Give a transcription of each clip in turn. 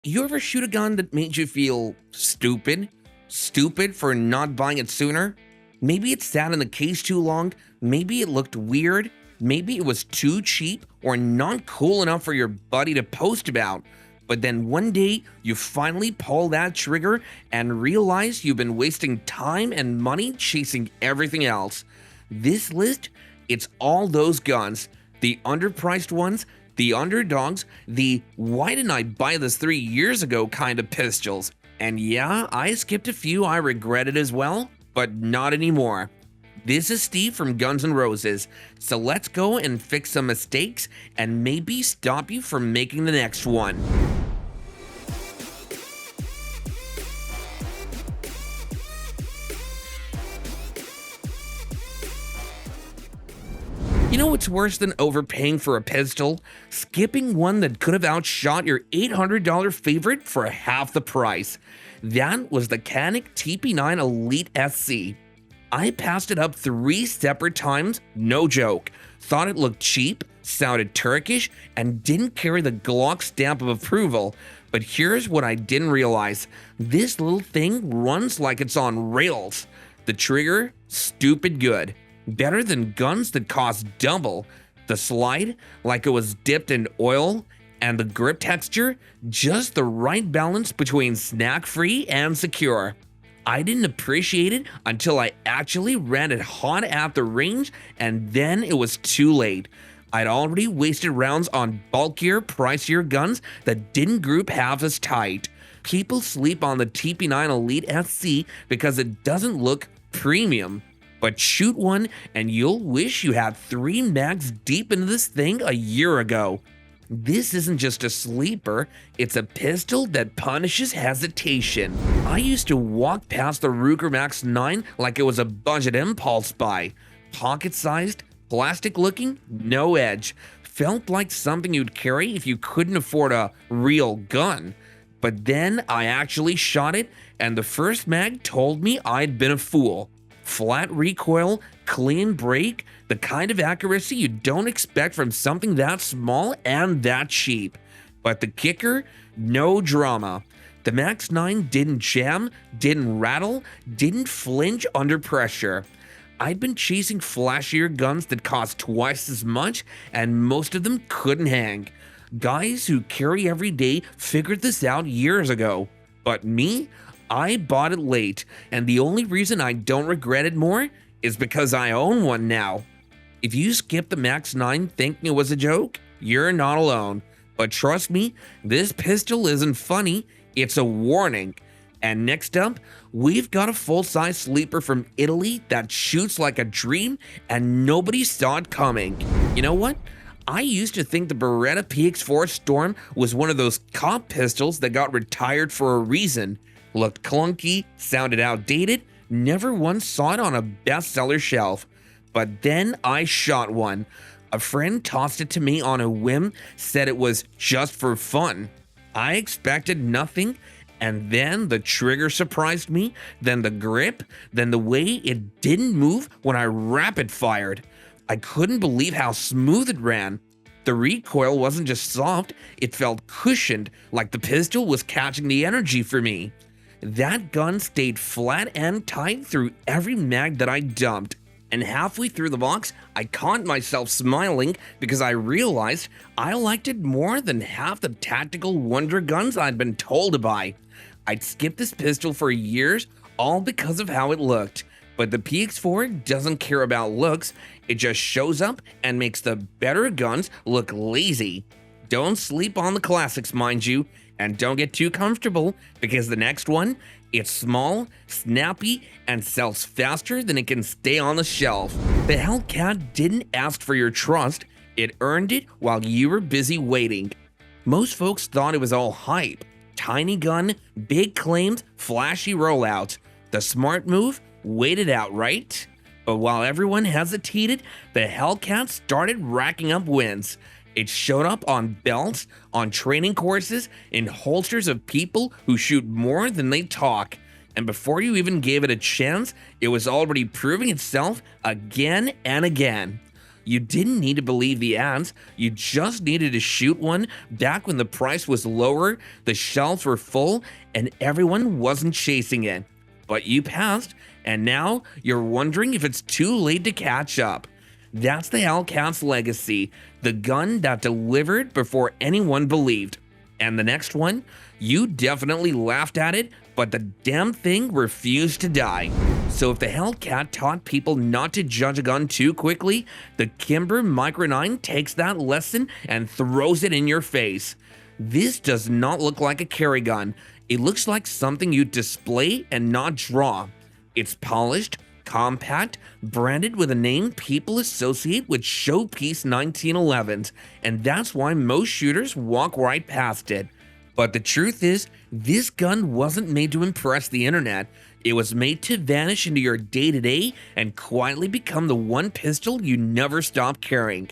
You ever shoot a gun that made you feel stupid? Stupid for not buying it sooner? Maybe it sat in the case too long, maybe it looked weird, maybe it was too cheap or not cool enough for your buddy to post about. But then one day, you finally pull that trigger and realize you've been wasting time and money chasing everything else. This list, it's all those guns, the underpriced ones, the underdogs, the why didn't I buy this 3 years ago kind of pistols. And yeah, I skipped a few I regretted as well, but not anymore. This is Steve from Guns N' Roses, so let's go and fix some mistakes and maybe stop you from making the next one. You know what's worse than overpaying for a pistol? Skipping one that could have outshot your $800 favorite for half the price. That was the Canik TP9 Elite SC. I passed it up 3 separate times, no joke. Thought it looked cheap, sounded Turkish, and didn't carry the Glock stamp of approval. But here's what I didn't realize. This little thing runs like it's on rails. The trigger, stupid good. Better than guns that cost double. The slide, like it was dipped in oil, and the grip texture, just the right balance between snack-free and secure. I didn't appreciate it until I actually ran it hot at the range, and then it was too late. I'd already wasted rounds on bulkier, pricier guns that didn't group half as tight. People sleep on the TP9 Elite SC because it doesn't look premium. But shoot one and you'll wish you had 3 mags deep into this thing a year ago. This isn't just a sleeper, it's a pistol that punishes hesitation. I used to walk past the Ruger Max 9 like it was a budget impulse buy. Pocket-sized, plastic-looking, no edge. Felt like something you'd carry if you couldn't afford a real gun. But then I actually shot it and the first mag told me I'd been a fool. Flat recoil, clean break, the kind of accuracy you don't expect from something that small and that cheap. But the kicker? No drama. The Max 9 didn't jam, didn't rattle, didn't flinch under pressure. I'd been chasing flashier guns that cost twice as much, and most of them couldn't hang. Guys who carry every day figured this out years ago. But me? I bought it late, and the only reason I don't regret it more is because I own one now. If you skipped the Max 9 thinking it was a joke, you're not alone. But trust me, this pistol isn't funny, it's a warning. And next up, we've got a full-size sleeper from Italy that shoots like a dream and nobody saw it coming. You know what? I used to think the Beretta PX4 Storm was one of those cop pistols that got retired for a reason. Looked clunky, sounded outdated, never once saw it on a bestseller shelf. But then I shot one. A friend tossed it to me on a whim, said it was just for fun. I expected nothing, and then the trigger surprised me, then the grip, then the way it didn't move when I rapid fired. I couldn't believe how smooth it ran. The recoil wasn't just soft, it felt cushioned, like the pistol was catching the energy for me. That gun stayed flat and tight through every mag that I dumped, and halfway through the box, I caught myself smiling because I realized I liked it more than half the tactical wonder guns I'd been told to buy. I'd skipped this pistol for years, all because of how it looked. But the PX4 doesn't care about looks, it just shows up and makes the better guns look lazy. Don't sleep on the classics, mind you. And don't get too comfortable, because the next one, it's small, snappy, and sells faster than it can stay on the shelf. The Hellcat didn't ask for your trust, it earned it while you were busy waiting. Most folks thought it was all hype. Tiny gun, big claims, flashy rollouts. The smart move? Wait it out, right? But while everyone hesitated, the Hellcat started racking up wins. It showed up on belts, on training courses, in holsters of people who shoot more than they talk. And before you even gave it a chance, it was already proving itself again and again. You didn't need to believe the ads, you just needed to shoot one back when the price was lower, the shelves were full, and everyone wasn't chasing it. But you passed, and now you're wondering if it's too late to catch up. That's the Hellcat's legacy, the gun that delivered before anyone believed. And the next one, you definitely laughed at it, but the damn thing refused to die. So if the Hellcat taught people not to judge a gun too quickly, the Kimber Micro 9 takes that lesson and throws it in your face. This does not look like a carry gun. It looks like something you display and not draw. It's polished, compact, branded with a name people associate with showpiece 1911s, and that's why most shooters walk right past it. But the truth is, this gun wasn't made to impress the internet. It was made to vanish into your day-to-day and quietly become the one pistol you never stop carrying.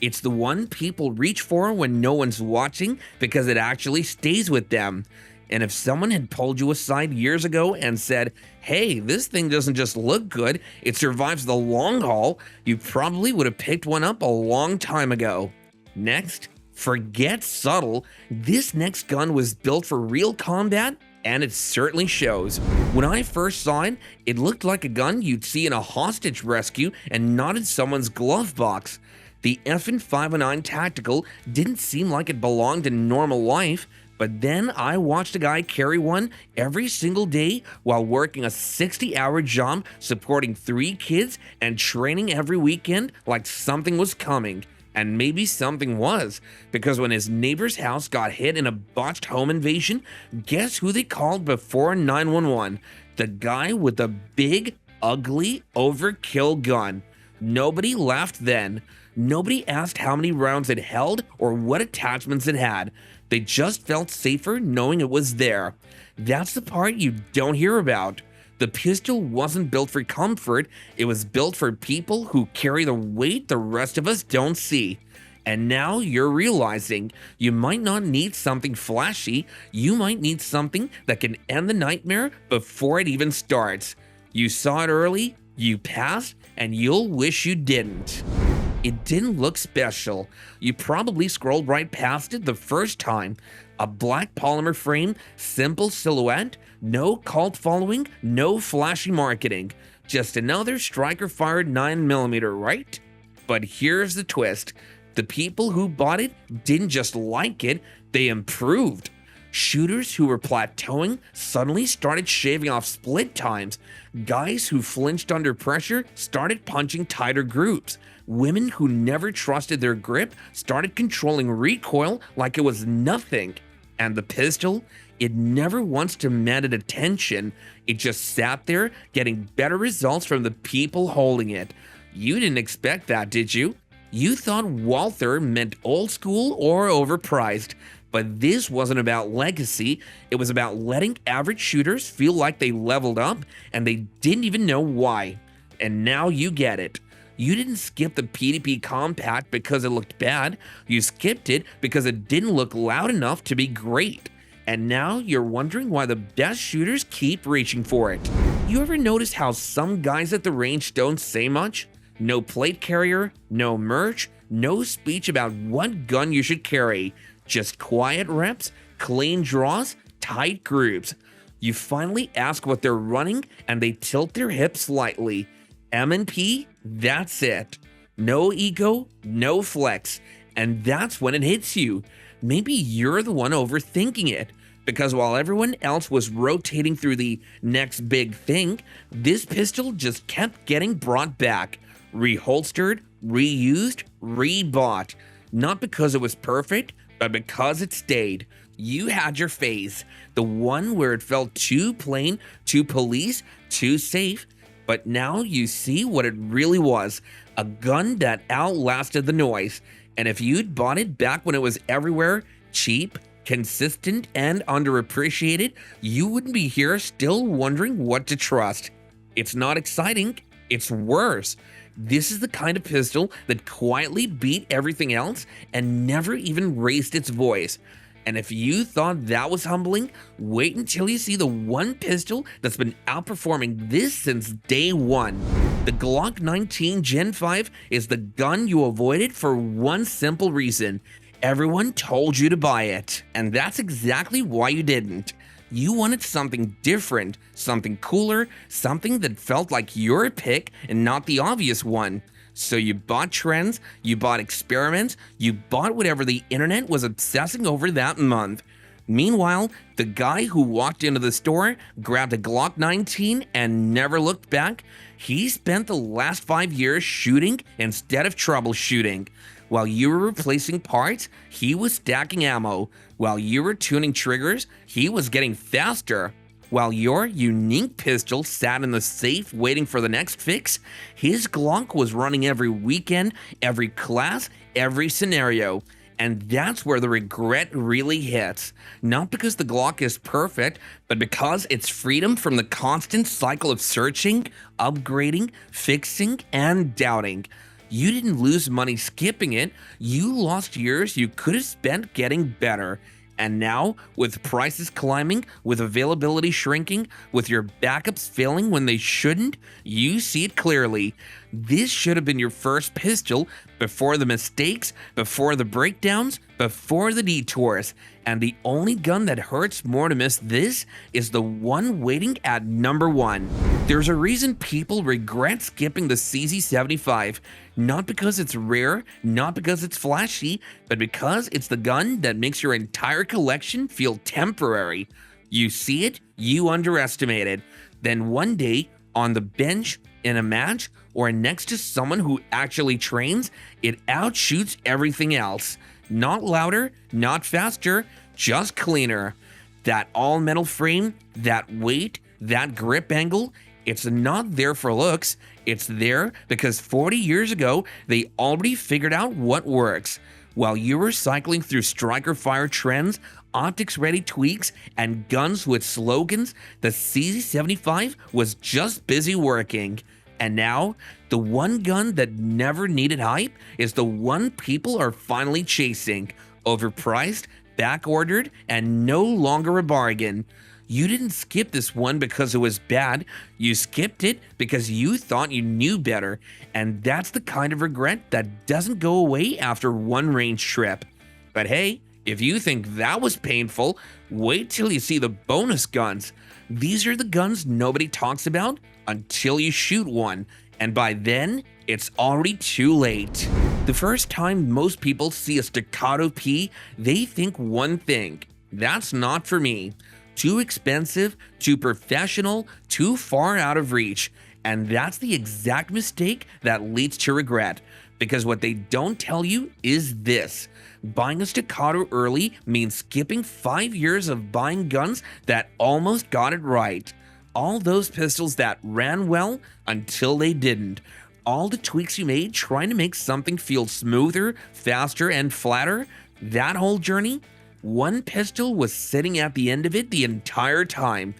It's the one people reach for when no one's watching because it actually stays with them. And if someone had pulled you aside years ago and said, hey, this thing doesn't just look good, it survives the long haul, you probably would have picked one up a long time ago. Next, forget subtle. This next gun was built for real combat, and it certainly shows. When I first saw it, it looked like a gun you'd see in a hostage rescue and not in someone's glove box. The FN 509 Tactical didn't seem like it belonged in normal life, but then I watched a guy carry one every single day while working a 60-hour job supporting 3 kids and training every weekend like something was coming. And maybe something was, because when his neighbor's house got hit in a botched home invasion, guess who they called before 911? The guy with the big, ugly, overkill gun. Nobody laughed then. Nobody asked how many rounds it held or what attachments it had. They just felt safer knowing it was there. That's the part you don't hear about. The pistol wasn't built for comfort, it was built for people who carry the weight the rest of us don't see. And now you're realizing you might not need something flashy, you might need something that can end the nightmare before it even starts. You saw it early, you passed, and you'll wish you didn't. It didn't look special. You probably scrolled right past it the first time. A black polymer frame, simple silhouette, no cult following, no flashy marketing. Just another striker-fired 9mm, right? But here's the twist. The people who bought it didn't just like it, they improved. Shooters who were plateauing suddenly started shaving off split times. Guys who flinched under pressure started punching tighter groups. Women who never trusted their grip started controlling recoil like it was nothing. And the pistol, it never once demanded attention. It just sat there getting better results from the people holding it. You didn't expect that, did you? You thought Walther meant old school or overpriced. But this wasn't about legacy, it was about letting average shooters feel like they leveled up and they didn't even know why. And now you get it. You didn't skip the PDP Compact because it looked bad, you skipped it because it didn't look loud enough to be great. And now you're wondering why the best shooters keep reaching for it. You ever notice how some guys at the range don't say much? No plate carrier, no merch, no speech about what gun you should carry. Just quiet reps, clean draws, tight groups. You finally ask what they're running and they tilt their hips slightly. M&P, that's it. No ego, no flex. And that's when it hits you. Maybe you're the one overthinking it. Because while everyone else was rotating through the next big thing, this pistol just kept getting brought back. Reholstered, reused, rebought. Not because it was perfect, but because it stayed. You had your phase, the one where it felt too plain, too police, too safe, but now you see what it really was, a gun that outlasted the noise. And if you'd bought it back when it was everywhere, cheap, consistent, and underappreciated, you wouldn't be here still wondering what to trust. It's not exciting, it's worse. This is the kind of pistol that quietly beat everything else and never even raised its voice. And if you thought that was humbling, wait until you see the one pistol that's been outperforming this since day one. The Glock 19 Gen 5 is the gun you avoided for one simple reason. Everyone told you to buy it, and that's exactly why you didn't. You wanted something different, something cooler, something that felt like your pick and not the obvious one. So you bought trends, you bought experiments, you bought whatever the internet was obsessing over that month. Meanwhile, the guy who walked into the store, grabbed a Glock 19 and never looked back, he spent the last 5 years shooting instead of troubleshooting. While you were replacing parts, he was stacking ammo. While you were tuning triggers, he was getting faster. While your unique pistol sat in the safe waiting for the next fix, his Glock was running every weekend, every class, every scenario. And that's where the regret really hits. Not because the Glock is perfect, but because it's freedom from the constant cycle of searching, upgrading, fixing, and doubting. You didn't lose money skipping it, you lost years you could have spent getting better. And now, with prices climbing, with availability shrinking, with your backups failing when they shouldn't, you see it clearly. This should have been your first pistol before the mistakes, before the breakdowns, before the detours. And the only gun that hurts more to miss this is the one waiting at number 1. There's a reason people regret skipping the CZ75. Not because it's rare, not because it's flashy, but because it's the gun that makes your entire collection feel temporary. You see it, you underestimate it. Then one day, on the bench, in a match, or next to someone who actually trains, it outshoots everything else. Not louder, not faster, just cleaner. That all-metal frame, that weight, that grip angle, it's not there for looks, it's there because 40 years ago, they already figured out what works. While you were cycling through striker fire trends, optics-ready tweaks, and guns with slogans, the CZ75 was just busy working. And now, the one gun that never needed hype is the one people are finally chasing. Overpriced, back-ordered, and no longer a bargain. You didn't skip this one because it was bad, you skipped it because you thought you knew better, and that's the kind of regret that doesn't go away after one range trip. But hey, if you think that was painful, wait till you see the bonus guns. These are the guns nobody talks about until you shoot one, and by then, it's already too late. The first time most people see a staccato P, they think one thing: that's not for me. Too expensive, too professional, too far out of reach. And that's the exact mistake that leads to regret. Because what they don't tell you is this: buying a staccato early means skipping 5 years of buying guns that almost got it right. All those pistols that ran well until they didn't. All the tweaks you made trying to make something feel smoother, faster, and flatter. That whole journey, one pistol was sitting at the end of it the entire time.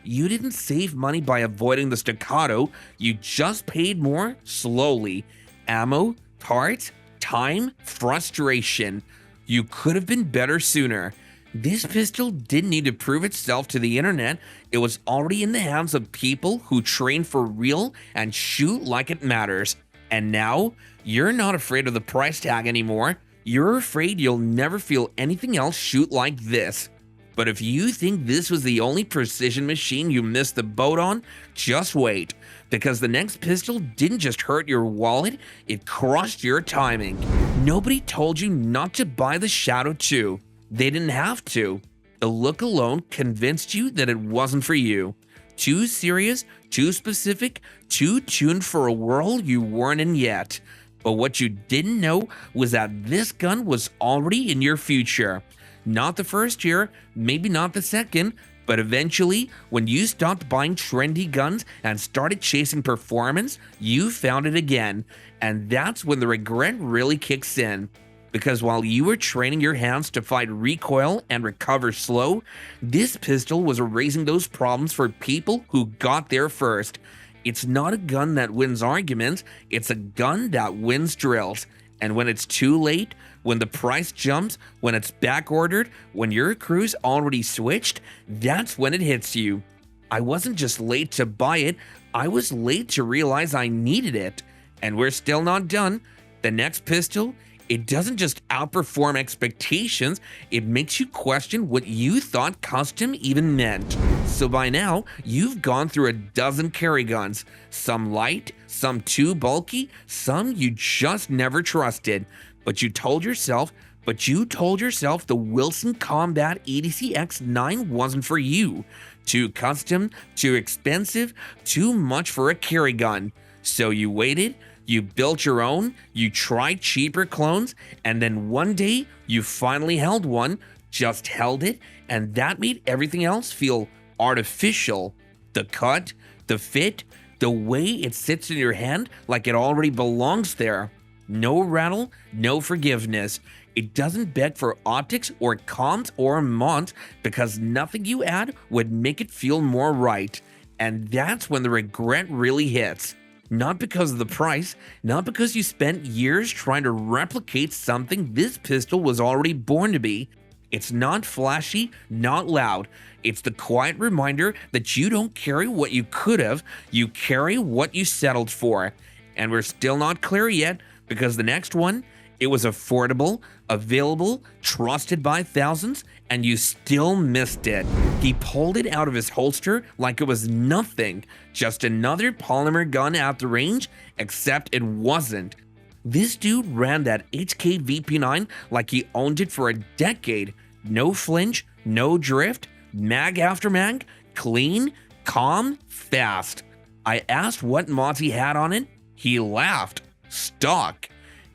You didn't save money by avoiding the staccato, you just paid more slowly. Ammo, parts, time, frustration. You could have been better sooner. This pistol didn't need to prove itself to the internet. It was already in the hands of people who train for real and shoot like it matters. And now, you're not afraid of the price tag anymore. You're afraid you'll never feel anything else shoot like this. But if you think this was the only precision machine you missed the boat on, just wait. Because the next pistol didn't just hurt your wallet, it crushed your timing. Nobody told you not to buy the Shadow 2. They didn't have to. The look alone convinced you that it wasn't for you. Too serious, too specific, too tuned for a world you weren't in yet. But what you didn't know was that this gun was already in your future. Not the first year, maybe not the second, but eventually, when you stopped buying trendy guns and started chasing performance, you found it again. And that's when the regret really kicks in. Because while you were training your hands to fight recoil and recover slow, this pistol was erasing those problems for people who got there first. It's not a gun that wins arguments, it's a gun that wins drills. And when it's too late, when the price jumps, when it's back ordered, when your crew's already switched, that's when it hits you. I wasn't just late to buy it, I was late to realize I needed it. And we're still not done. The next pistol, it doesn't just outperform expectations, it makes you question what you thought custom even meant. So by now, you've gone through a dozen carry guns, some light, some too bulky, some you just never trusted. But you told yourself the Wilson Combat EDC X9 wasn't for you. Too custom, too expensive, too much for a carry gun. So you waited, you built your own, you tried cheaper clones, and then one day you finally held one, just held it, and that made everything else feel artificial. The cut, the fit, the way it sits in your hand like it already belongs there. No rattle, no forgiveness. It doesn't beg for optics or comms or mods because nothing you add would make it feel more right. And that's when the regret really hits. Not because of the price, not because you spent years trying to replicate something this pistol was already born to be. It's not flashy, not loud. It's the quiet reminder that you don't carry what you could have, you carry what you settled for. And we're still not clear yet because the next one, it was affordable, available, trusted by thousands, and you still missed it. He pulled it out of his holster like it was nothing, just another polymer gun at the range, except it wasn't. This dude ran that HK VP9 like he owned it for a decade. No flinch, no drift, mag after mag, clean, calm, fast. I asked what mods he had on it. He laughed. Stock.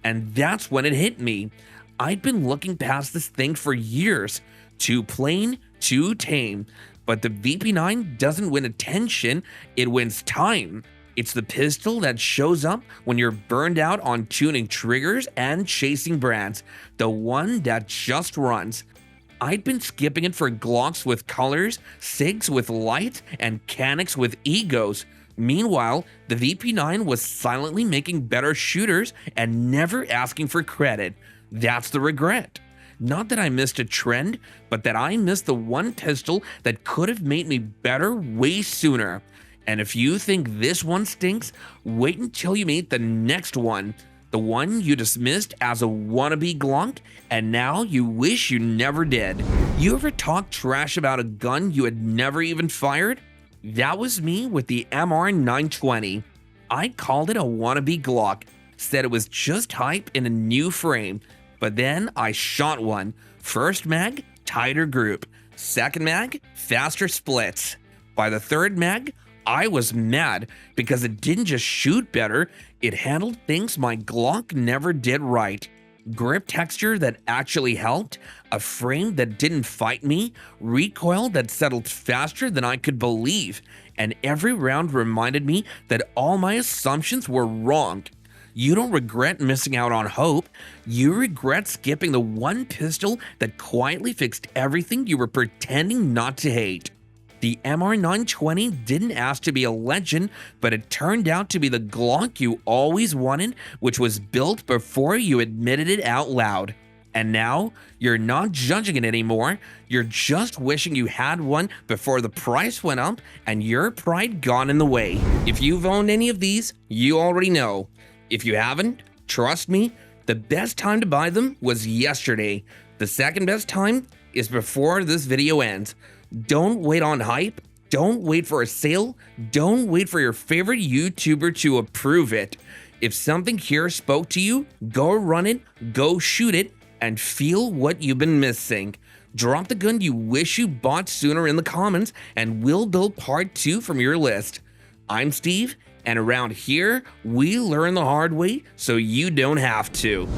And that's when it hit me. I'd been looking past this thing for years. Too plain, too tame. But the VP9 doesn't win attention, it wins time. It's the pistol that shows up when you're burned out on tuning triggers and chasing brands. The one that just runs. I'd been skipping it for Glocks with colors, SIGs with lights, and Canics with egos. Meanwhile, the VP9 was silently making better shooters and never asking for credit. That's the regret. Not that I missed a trend, but that I missed the one pistol that could have made me better way sooner. And if you think this one stinks, wait until you meet the next one. The one you dismissed as a wannabe Glock, and now you wish you never did. You ever talk trash about a gun you had never even fired? That was me with the MR920. I called it a wannabe Glock, said it was just hype in a new frame, but then I shot one. First mag, tighter group. Second mag, faster splits. By the third mag, I was mad because it didn't just shoot better, it handled things my Glock never did right. Grip texture that actually helped, a frame that didn't fight me, recoil that settled faster than I could believe, and every round reminded me that all my assumptions were wrong. You don't regret missing out on hope, you regret skipping the one pistol that quietly fixed everything you were pretending not to hate. The MR920 didn't ask to be a legend, but it turned out to be the Glock you always wanted, which was built before you admitted it out loud. And now, you're not judging it anymore, you're just wishing you had one before the price went up and your pride got in the way. If you've owned any of these, you already know. If you haven't, trust me, the best time to buy them was yesterday. The second best time is before this video ends. Don't wait on hype, don't wait for a sale, don't wait for your favorite YouTuber to approve it. If something here spoke to you, go run it, go shoot it, and feel what you've been missing. Drop the gun you wish you bought sooner in the comments, and we'll build part 2 from your list. I'm Steve, and around here, we learn the hard way so you don't have to.